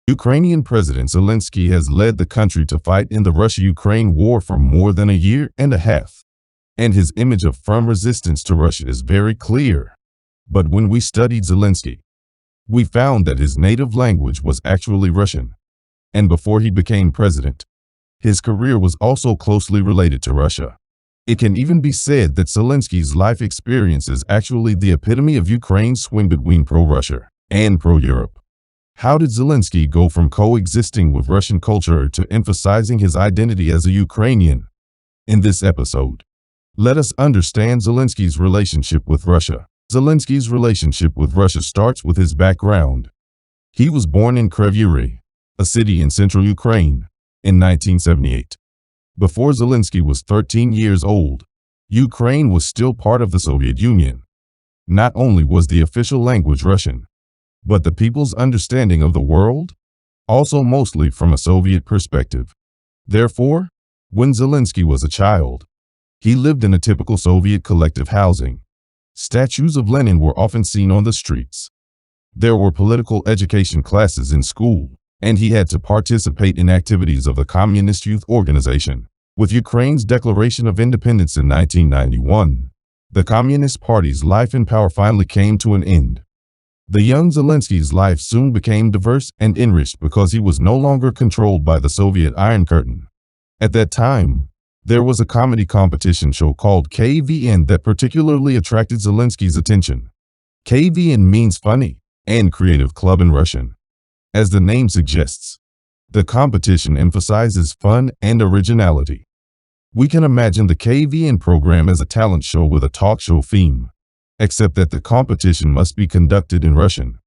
Ukrainian President Zelensky has led the country to fight in the Russia-Ukraine war for more than a year and a half, and his image of firm resistance to Russia is very clear. But when we studied Zelensky, we found that his native language was actually Russian, and before he became president, his career was also closely related to Russia. It can even be said that Zelensky's life experience is actually the epitome of Ukraine's swing between pro-Russia and pro-Europe. How did Zelensky go from coexisting with Russian culture to emphasizing his identity as a Ukrainian? In this episode, let us understand Zelensky's relationship with Russia. Zelensky's relationship with Russia starts with his background. He was born in Kryvyi, a city in central Ukraine, in 1978. Before Zelensky was 13 years old, Ukraine was still part of the Soviet Union. Not only was the official language Russian, but the people's understanding of the world, also mostly from a Soviet perspective. Therefore, when Zelensky was a child, he lived in a typical Soviet collective housing. Statues of Lenin were often seen on the streets. There were political education classes in school, and he had to participate in activities of the Communist Youth Organization. With Ukraine's declaration of independence in 1991, the Communist Party's life and power finally came to an end. The young Zelensky's life soon became diverse and enriched because he was no longer controlled by the Soviet Iron Curtain. At that time, there was a comedy competition show called KVN that particularly attracted Zelensky's attention. KVN means funny and creative club in Russian. As the name suggests, the competition emphasizes fun and originality. We can imagine the KVN program as a talent show with a talk show theme, except that the competition must be conducted in Russian.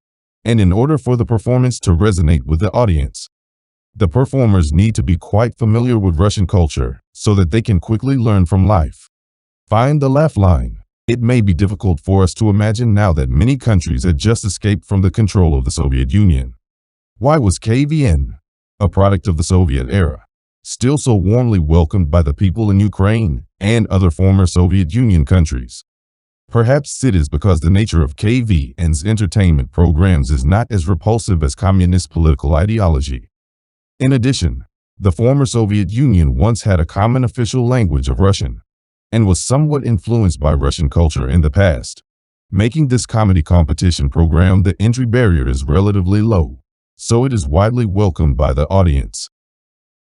And in order for the performance to resonate with the audience, the performers need to be quite familiar with Russian culture so that they can quickly learn from life. Find the laugh line. It may be difficult for us to imagine now that many countries had just escaped from the control of the Soviet Union. Why was KVN, a product of the Soviet era, still so warmly welcomed by the people in Ukraine and other former Soviet Union countries? Perhaps it is because the nature of KVN's entertainment programs is not as repulsive as communist political ideology. In addition, the former Soviet Union once had a common official language of Russian, and was somewhat influenced by Russian culture in the past, making this comedy competition program the entry barrier is relatively low, so it is widely welcomed by the audience.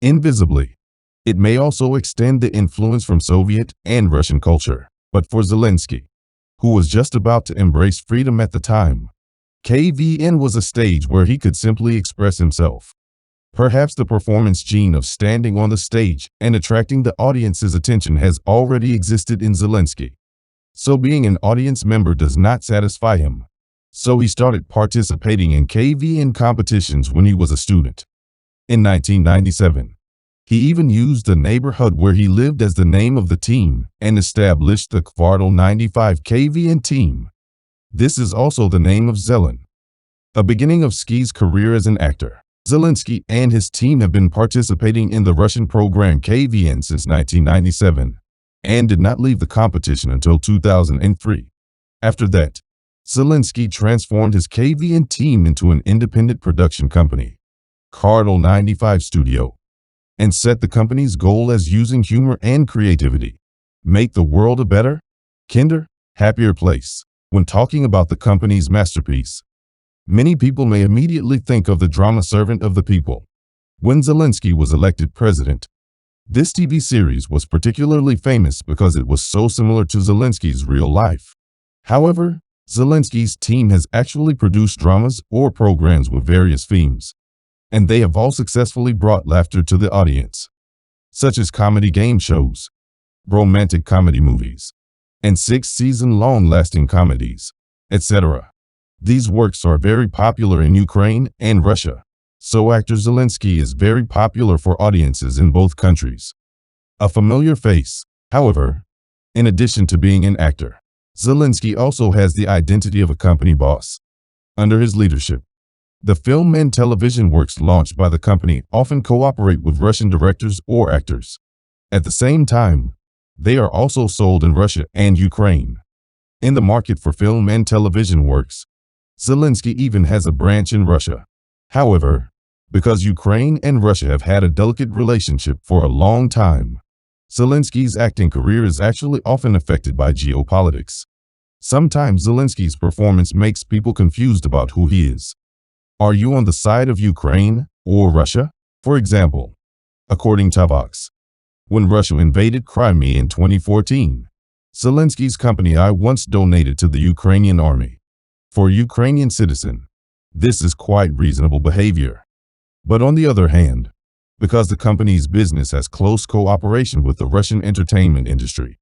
Invisibly, it may also extend the influence from Soviet and Russian culture, but for Zelensky, who was just about to embrace freedom at the time, KVN was a stage where he could simply express himself. Perhaps the performance gene of standing on the stage and attracting the audience's attention has already existed in Zelensky. So being an audience member does not satisfy him. So he started participating in KVN competitions when he was a student. In 1997, he even used the neighborhood where he lived as the name of the team and established the Kvartal 95 KVN team. This is also the name of Zelen. A beginning of Ski's career as an actor. Zelensky and his team have been participating in the Russian program KVN since 1997 and did not leave the competition until 2003. After that, Zelensky transformed his KVN team into an independent production company, Kvartal 95 Studio, and set the company's goal as using humor and creativity, make the world a better, kinder, happier place. When talking about the company's masterpiece, many people may immediately think of the drama Servant of the People. When Zelensky was elected president, this TV series was particularly famous because it was so similar to Zelensky's real life. However, Zelensky's team has actually produced dramas or programs with various themes, and they have all successfully brought laughter to the audience, such as comedy game shows, romantic comedy movies, and 6-season long-lasting comedies, etc. These works are very popular in Ukraine and Russia, so actor Zelensky is very popular for audiences in both countries. A familiar face, however, in addition to being an actor, Zelensky also has the identity of a company boss. Under his leadership, the film and television works launched by the company often cooperate with Russian directors or actors. At the same time, they are also sold in Russia and Ukraine. In the market for film and television works, Zelensky even has a branch in Russia. However, Because Ukraine and Russia have had a delicate relationship for a long time, Zelensky's acting career is actually often affected by geopolitics. Sometimes Zelensky's performance makes people confused about who he is. Are you on the side of Ukraine or Russia? For example, according to Vox, when Russia invaded Crimea in 2014, Zelensky's company I once donated to the Ukrainian army. For a Ukrainian citizen, this is quite reasonable behavior. But on the other hand, because the company's business has close cooperation with the Russian entertainment industry,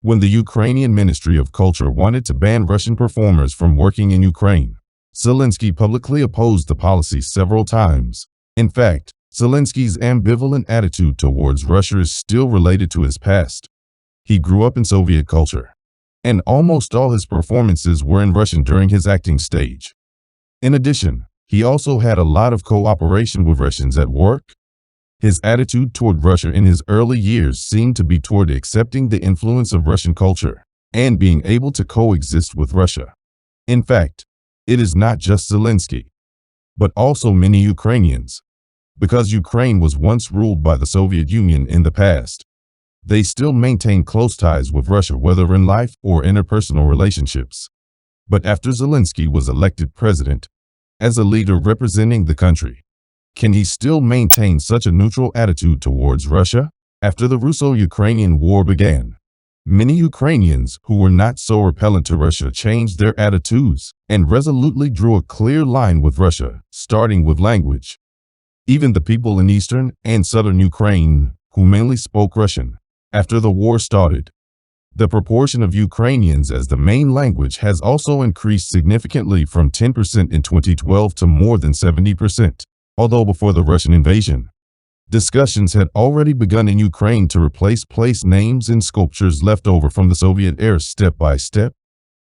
when the Ukrainian Ministry of Culture wanted to ban Russian performers from working in Ukraine, Zelensky publicly opposed the policy several times. In fact, Zelensky's ambivalent attitude towards Russia is still related to his past. He grew up in Soviet culture, and almost all his performances were in Russian during his acting stage. In addition, he also had a lot of cooperation with Russians at work. His attitude toward Russia in his early years seemed to be toward accepting the influence of Russian culture and being able to coexist with Russia. In fact, it is not just Zelensky, but also many Ukrainians. Because Ukraine was once ruled by the Soviet Union in the past, they still maintain close ties with Russia, whether in life or interpersonal relationships. But after Zelensky was elected president, as a leader representing the country, can he still maintain such a neutral attitude towards Russia? After the Russo-Ukrainian War began, many Ukrainians who were not so repellent to Russia changed their attitudes and resolutely drew a clear line with Russia, starting with language. Even the people in eastern and southern Ukraine, who mainly spoke Russian, after the war started, the proportion of Ukrainians as the main language has also increased significantly from 10% in 2012 to more than 70%. Although before the Russian invasion, discussions had already begun in Ukraine to replace place names and sculptures left over from the Soviet era step by step.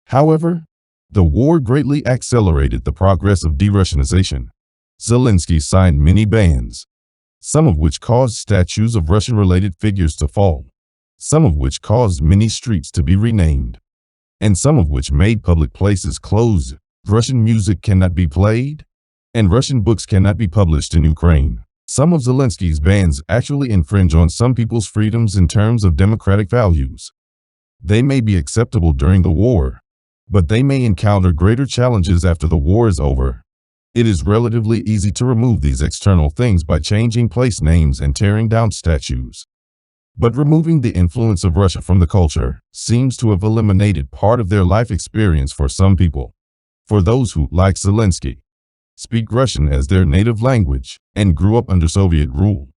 However, the war greatly accelerated the progress of de-Russianization. Zelensky signed many bans, some of which caused statues of Russian-related figures to fall, some of which caused many streets to be renamed, and some of which made public places closed. Russian music cannot be played, and Russian books cannot be published in Ukraine. Some of Zelensky's bans actually infringe on some people's freedoms in terms of democratic values. They may be acceptable during the war, but they may encounter greater challenges after the war is over. It is relatively easy to remove these external things by changing place names and tearing down statues. But removing the influence of Russia from the culture seems to have eliminated part of their life experience for some people. For those who, like Zelensky, speak Russian as their native language and grew up under Soviet rule,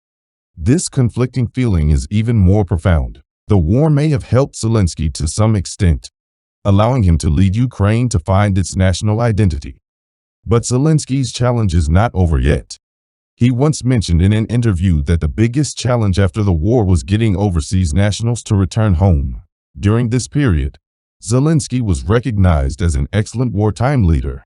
this conflicting feeling is even more profound. The war may have helped Zelensky to some extent, allowing him to lead Ukraine to find its national identity. But Zelensky's challenge is not over yet. He once mentioned in an interview that the biggest challenge after the war was getting overseas nationals to return home. During this period, Zelensky was recognized as an excellent wartime leader,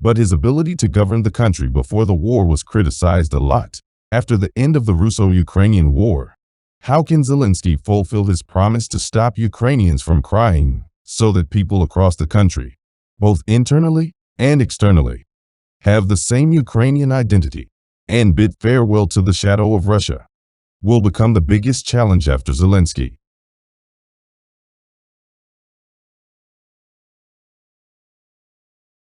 but his ability to govern the country before the war was criticized a lot. After the end of the Russo-Ukrainian War, how can Zelensky fulfill his promise to stop Ukrainians from crying so that people across the country, both internally and externally, have the same Ukrainian identity and bid farewell to the shadow of Russia? Will become the biggest challenge after Zelensky.